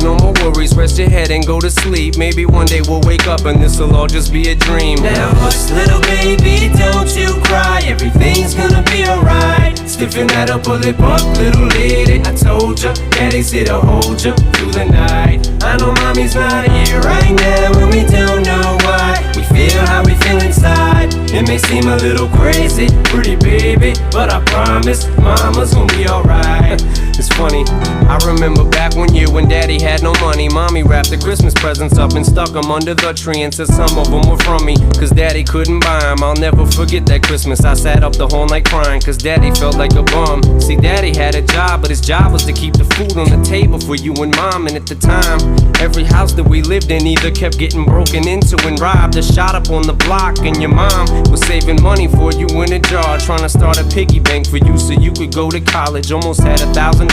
no more worries, rest your head and go to sleep. Maybe one day we'll wake up and this'll all just be a dream. Now hush, little baby, don't you cry. Everything's gonna be alright. Stiffen that up, pull it up, little lady. I told ya, daddy's here to hold ya through the night. I know mommy's not here right now, and we don't know why. We feel how we feel inside. It may seem a little crazy, pretty baby, but I promise mama's gonna be alright. It's funny, I remember back one year when daddy had no money. Mommy wrapped the Christmas presents up and stuck them under the tree and said some of them were from me, cause daddy couldn't buy them. I'll never forget that Christmas. I sat up the whole night crying cause daddy felt like a bum. See, daddy had a job, but his job was to keep the food on the table for you and mom. And at the time, every house that we lived in either kept getting broken into and robbed or shot up on the block. And your mom was saving money for you in a jar, trying to start a piggy bank for you so you could go to college. Almost had $1,000